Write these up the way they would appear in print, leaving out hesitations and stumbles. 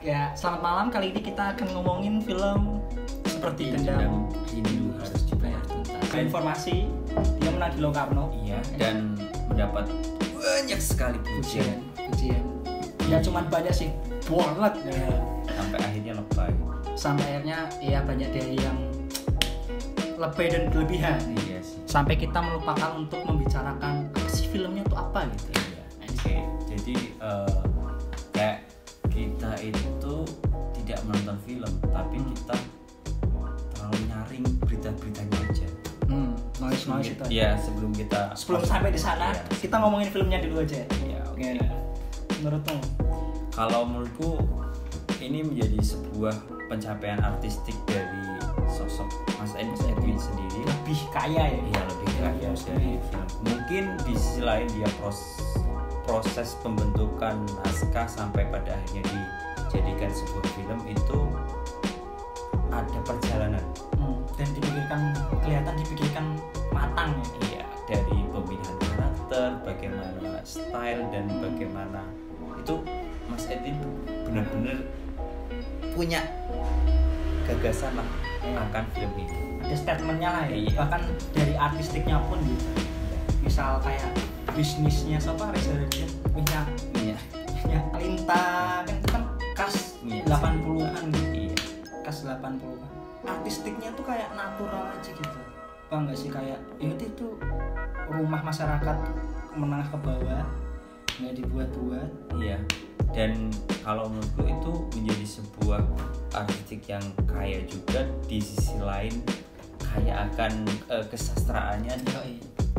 Ya, selamat malam. Kali ini kita akan ngomongin film seperti Dendam Rindu Harus Dibayar Tuntas. Informasi dia menang di Locarno. Iya, dan mendapat banyak sekali pujian. Ya cuman banyak sih, banget. Ya. Sampai akhirnya lebay. Sampai akhirnya ya banyak dari yang lebay dan berlebihan. Iya sih. Sampai kita melupakan untuk membicarakan apa sih filmnya tuh apa gitu. Iya. Oke, jadi kayak kita itu tidak menonton film, tapi kita terlalu nyaring berita-beritanya aja. Noise itu. Iya, sebelum sampai di sana, iya, kita ngomongin filmnya dulu aja. Iya, oke. Menurutmu? Kalau menurutku ini menjadi sebuah pencapaian artistik dari sosok Mas Edwin sendiri. Lebih kaya ya? Iya, lebih kaya dari film. Mungkin di sisi lain dia proses pembentukan naskah sampai pada akhirnya dijadikan sebuah film itu ada perjalanan. Dan kelihatan dipikirkan matang ya. Iya, dari pemilihan karakter, bagaimana style dan bagaimana itu Mas Edwin benar-benar punya gagasan lah akan film ini. Ada statementnya lah ya. Iya. Bahkan dari artistiknya pun gitu. Misal kayak bisnisnya siapa Reza Radian minyak Lintang kan itu kan kas 80-an gitu. Iya. Kas 80-an. Artistiknya tuh kayak natural aja gitu. Bang nggak sih kayak itu rumah masyarakat menengah ke bawah nggak dibuat-buat. Iya. Dan kalau menurutku itu menjadi sebuah artistik yang kaya juga, di sisi lain kaya akan kesastraannya.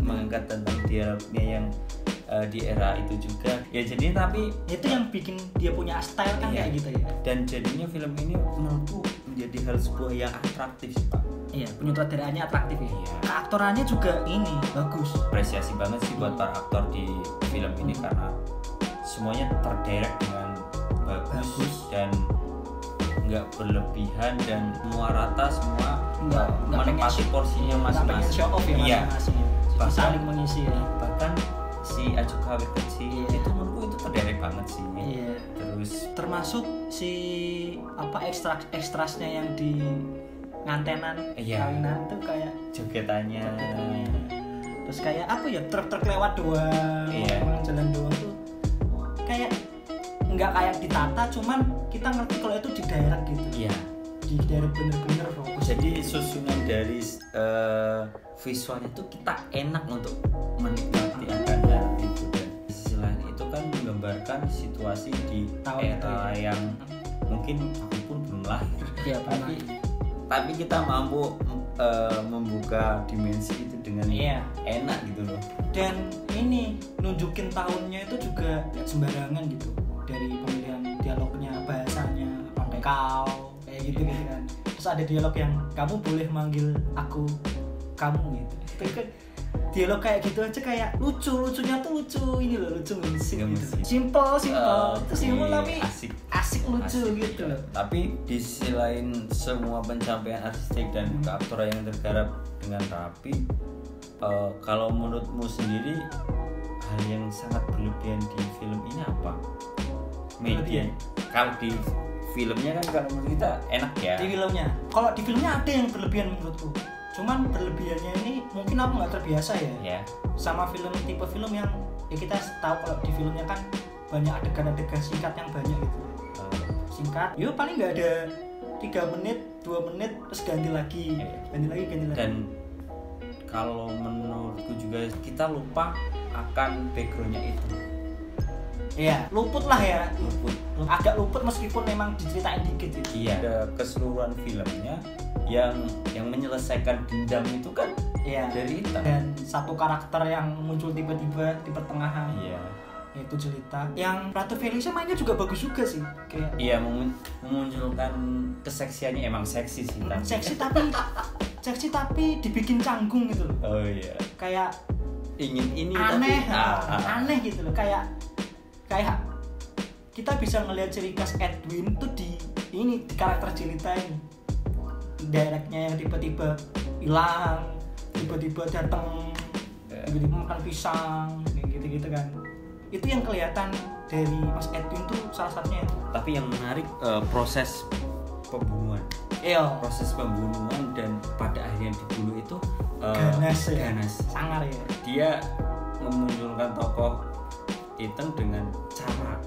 Mengangkat tentang dialognya yang di era itu juga ya, jadi tapi itu yang bikin dia punya style kan. Iya. Kayak gitu ya. Dan jadinya film ini menurutku menjadi hal sebuah yang atraktif sih Pak. Iya, penyutradaraannya atraktif ya. Iya. Keaktorannya juga ini bagus. Apresiasi banget sih buat para aktor di film ini karena semuanya terdirect dengan bagus. Dan nggak berlebihan dan semua rata, semua nggak menempati porsinya masing-masing. Show off ya Iya. masing-masing. Jadi saling mengisi ya. Bahkan si Acuka kecil itu menurutku itu terdirect banget sih. Iya. Terus termasuk si ekstrasnya yang di ngantenan kawinan tuh kayak jogetannya. Terus kayak apa ya, truk lewat doang, jalan doang tuh kayak nggak kayak ditata, cuman kita ngerti kalau itu di daerah gitu. Iya. Di daerah bener-bener fokus. Jadi susunan dari visualnya tuh kita enak untuk menikmati akan hal itu. Dan di sisi lain itu kan menggambarkan situasi di era yang mungkin aku pun belum lahir. Iya, tapi kita mampu membuka dimensi itu dengan enak gitu loh. Dan ini nunjukin tahunnya itu juga gak sembarangan gitu, dari pemilihan dialognya, bahasanya, pakai kau kayak gitu kan. Terus ada dialog yang kamu boleh manggil aku kamu gitu. Itu kan dialog kayak gitu aja kayak lucunya tuh lucu ini loh, lucu musik gitu. Simple itu simple tapi asik lucu gitu loh. Tapi di sisi lain semua pencapaian artistik dan keaktoran yang tergarap dengan rapi, kalau menurutmu sendiri hal yang sangat berlebihan di film ini apa? Media. Kalau di filmnya kan kalau menurut kita enak ya. Kalau di filmnya ada yang berlebihan menurutku. Cuman berlebihannya ini mungkin aku nggak terbiasa ya. Sama tipe film yang ya kita tahu kalau di filmnya kan banyak adegan-adegan singkat yang banyak gitu. Singkat, yuk paling nggak ada 3 menit, 2 menit terus ganti lagi. Dan kalau menurutku juga kita lupa akan backgroundnya itu. Iya, luput lah ya. Agak luput meskipun memang diceritain dikit gitu. Iya. Ada keseluruhan filmnya yang menyelesaikan dendam itu kan dari itu. Dan satu karakter yang muncul tiba-tiba di pertengahan. Iya. Yaitu Jelita. Yang Ratu Felicia mainnya juga bagus juga sih. Kayak memunculkan keseksiannya, emang seksi sih. Seksi tapi dibikin canggung gitu loh. Oh iya. Kayak ingin ini aneh, tapi aneh gitu loh. Kayak kita bisa ngelihat ciri khas Edwin tuh di karakter Jelita ini. Directnya yang tiba-tiba hilang, tiba-tiba datang, tiba-tiba makan pisang, kayak gitu kan. Itu yang kelihatan dari Mas Edwin tuh salah satunya. Tapi yang menarik proses pembunuhan. Iya. Proses pembunuhan dan pada akhirnya dibunuh itu ganas. Sangar ya. Dia memunculkan tokoh Ethan dengan cara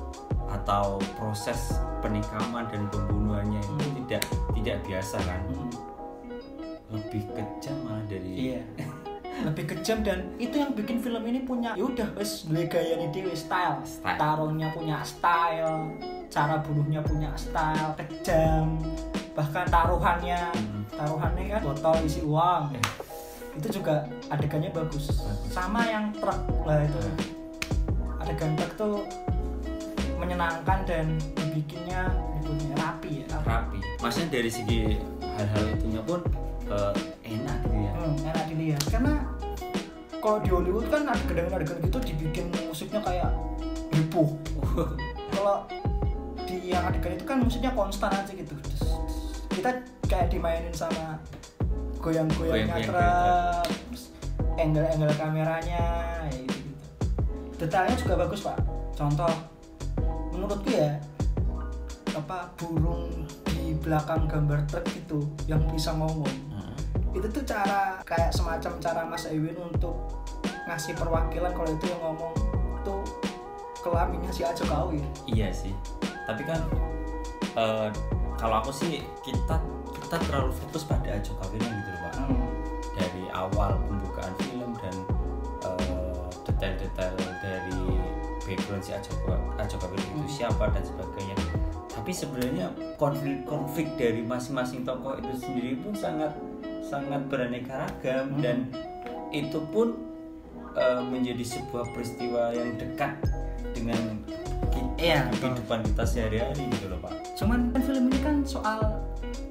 atau proses penikaman dan pembunuhannya itu tidak biasa kan. Lebih kejam malah dari. Iya. Lebih kejam dan itu yang bikin film ini punya ya udah wes duwe gayane dhewe style. Tarungnya punya style, cara bunuhnya punya style, kejam. Bahkan taruhannya kan botol isi uang. Itu juga adegannya bagus. Sama yang truk lah itu. Adegan truk tuh menyenangkan dan dibikinnya rapi ya. Rapi. Maksudnya dari segi hal-hal itunya pun enak gitu ya. Enak dilihat karena kalau di Hollywood kan adegan-adegan gitu dibikin musiknya kayak heboh. Kalau di yang adegan itu kan musiknya konstan aja gitu. Kita kayak dimainin sama goyang-goyangnya truk, angle kameranya ya gitu. Detailnya juga bagus Pak. Contoh menurutku ya burung di belakang gambar truk itu yang bisa ngomong. Itu tuh cara kayak semacam cara Mas Ewin untuk ngasih perwakilan kalau itu yang ngomong tuh kelaminnya si Ajo Kawi. Iya sih. Tapi kan kalau aku sih kita terlalu fokus pada Ajo Kawinya gitu loh Pak. Dari awal pembukaan film dan detail-detail dari background si Ajo Kawi itu siapa dan sebagainya. Tapi sebenarnya konflik dari masing-masing tokoh itu sendiri pun sangat beraneka ragam dan itu pun menjadi sebuah peristiwa yang dekat dengan kehidupan kita sehari-hari gitu loh Pak. Cuman kan film ini kan soal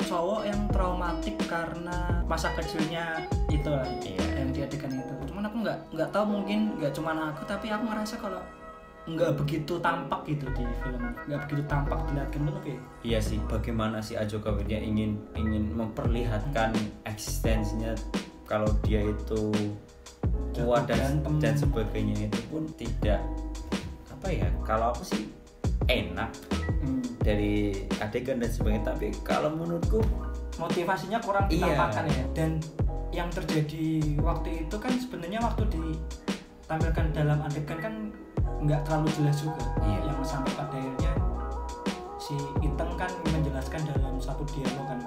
cowok yang traumatik karena masa kecilnya itu lah yang diadegan itu. Cuman aku nggak tahu, mungkin nggak cuman aku tapi aku ngerasa kalau nggak begitu tampak gitu di film, nggak begitu tampak dilihatkan dulu ya. Iya sih, bagaimana si Ajo Kawi dia ingin memperlihatkan eksistensinya kalau dia itu kuat dan sebagainya itu pun tidak kalau aku sih enak dari adegan dan sebagainya, tapi kalau menurutku motivasinya kurang ditampakkan ya. Dan yang terjadi waktu itu kan sebenarnya waktu ditampilkan dalam adegan kan nggak terlalu jelas juga. Yang sampai pada akhirnya si Ethan kan menjelaskan dalam satu dialog kan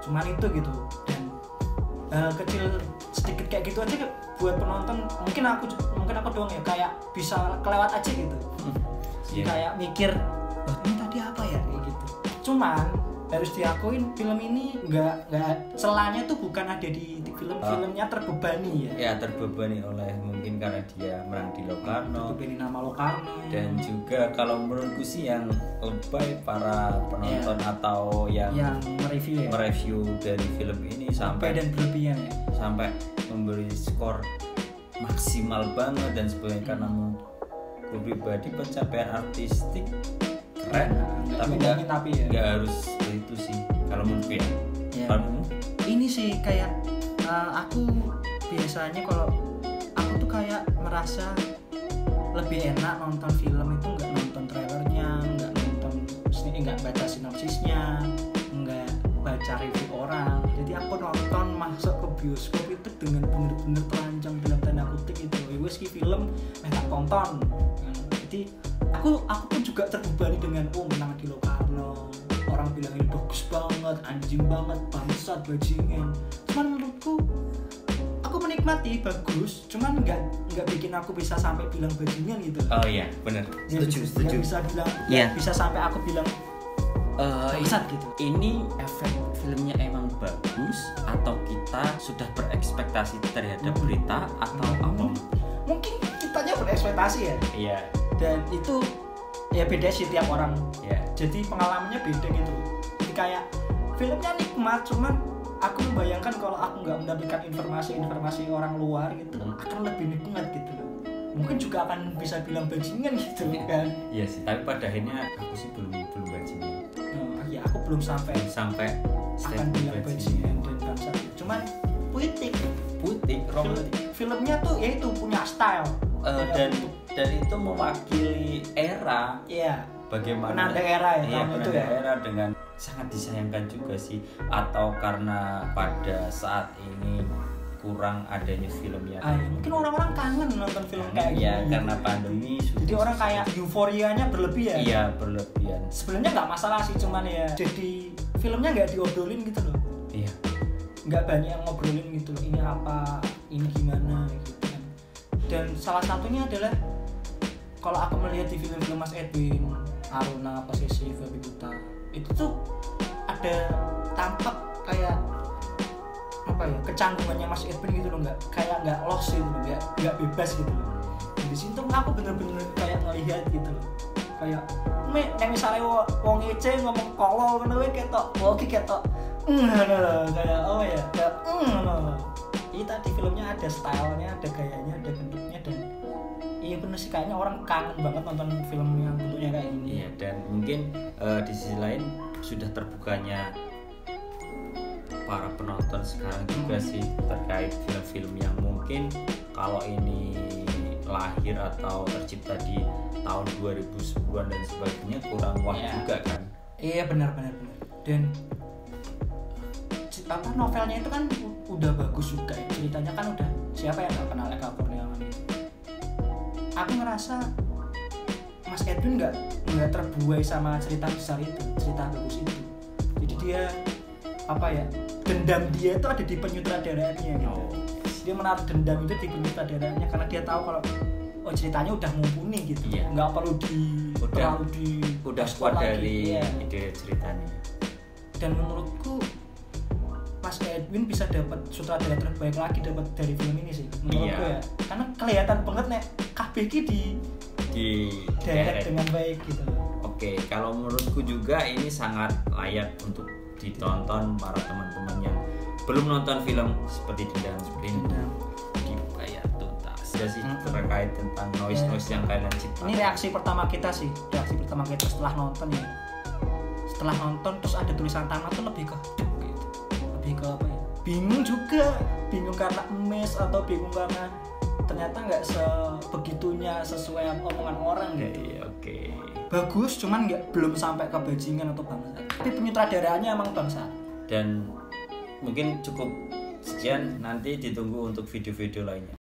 cuman itu gitu. Dan hal kecil sedikit kayak gitu aja buat penonton mungkin aku doang ya kayak bisa kelewat aja gitu. Kayak mikir ini tadi apa ya kayak gitu. Cuman harus diakuin film ini nggak celahnya tuh bukan ada di filmnya terbebani ya. Ya terbebani oleh mungkin karena dia menang di Locarno. Terbebani nama Locarno. Dan juga kalau menurutku sih yang lebay para penonton atau yang mereview dari film ini sampai dan berlebihan ya. Sampai memberi skor maksimal banget dan sebagainya karena menurutku pribadi pencapaian artistik keren, tapi nggak harus itu sih kalau menurutku ya. Ini sih kayak aku biasanya kalau aku tuh kayak merasa lebih enak nonton film itu nggak nonton trailernya, nggak baca sinopsisnya, nggak baca review orang. Jadi aku nonton masuk ke bioskop itu dengan bener-bener telanjang dalam tanda kutip itu. Wes ki film tak tonton. Jadi aku pun juga terbebani dengan menang di Locarno. Orang bilang ini bagus banget, anjing banget, bangsat, bajingan. Cuman menurutku aku menikmati bagus, cuman nggak bikin aku bisa sampai bilang bajingan gitu. Oh iya, benar. Setuju. Bisa bilang, bisa sampai aku bilang bangsat gitu. Ini efek filmnya emang bagus atau kita sudah berekspektasi terhadap berita atau apa? Mungkin kitanya berekspektasi ya. Iya. Dan itu ya beda sih tiap orang. Yeah. Jadi pengalamannya beda gitu. Jadi kayak filmnya nikmat, cuman aku membayangkan kalau aku nggak mendapatkan informasi orang luar gitu, akan lebih nikmat gitu loh. Mungkin juga akan bisa bilang bajingan gitu kan. Iya sih, tapi pada akhirnya aku sih belum bajingan. Ya aku belum sampai akan bilang bajingan dan bangsat. Cuman puitik, romantis. Filmnya tuh ya itu punya style. dan itu mewakili era Iya. bagaimana Penanda era ya, iya, tahun itu penanda ya. era dengan sangat disayangkan juga sih, atau karena pada saat ini kurang adanya film yang Ya, mungkin orang-orang kangen nonton film kayak ya gini. karena pandemi Jadi orang kayak euforianya berlebihan. iya berlebihan. Sebenarnya nggak masalah sih, cuman ya jadi filmnya nggak diobrolin gitu loh. Iya. Nggak banyak yang ngobrolin gitu loh, ini apa, ini gimana gitu kan. Dan salah satunya adalah kalau aku melihat di film-film Mas Edwin, Aruna, Posesif, Babi Buta, itu tuh ada tampak kayak apa ya, kecanggungannya Mas Edwin gitu loh, nggak lost gitu loh, nggak bebas gitu loh. Di situ aku bener-bener kayak ngelihat gitu loh, kayak nek misalnya wong ece ngomong kolol ngono wae ketok, oke ketok kayak oh ya kayak ini tadi filmnya ada stylenya, ada gayanya, ada bentuknya, dan iya bener sih kayaknya orang kangen banget nonton film yang bentuknya kayak gini. Iya, dan mungkin di sisi lain sudah terbukanya para penonton sekarang juga sih terkait film-film yang mungkin kalau ini lahir atau tercipta di tahun 2010-an dan sebagainya kurang wah juga kan. Iya benar. Dan apa novelnya itu kan udah bagus juga ya. Ceritanya kan udah, siapa yang nggak kenal Eka Kurniawan itu. Aku ngerasa Mas Edwin nggak terbuai sama cerita besar itu, cerita bagus itu. Jadi dia apa ya, dendam dia itu ada di penyutradaraannya gitu. Dia menaruh dendam itu di penyutradaraannya karena dia tahu kalau ceritanya udah mumpuni gitu. Iya. Nggak perlu udah kuat dari iya. ide ceritanya. Dan menurutku Mas Edwin bisa dapat sutradara terbaik lagi dapat dari film ini sih menurutku ya, karena kelihatan banget nek KBG di direct dengan baik gitu. Oke, kalau menurutku juga ini sangat layak untuk ditonton para teman-teman yang belum nonton film seperti Dendam dibayar tuntas. Sudah sih terkait tentang noise yang kalian ciptakan. Ini reaksi pertama kita setelah nonton ya. Setelah nonton terus ada tulisan tamat tuh lebih ke apa ya, bingung karena emes atau bingung karena ternyata nggak sebegitunya sesuai omongan orang gitu. Oke. Bagus, cuman belum sampai ke bajingan atau bangsat. Tapi penyutradaraannya emang bangsat. Dan mungkin cukup sekian, nanti ditunggu untuk video-video lainnya.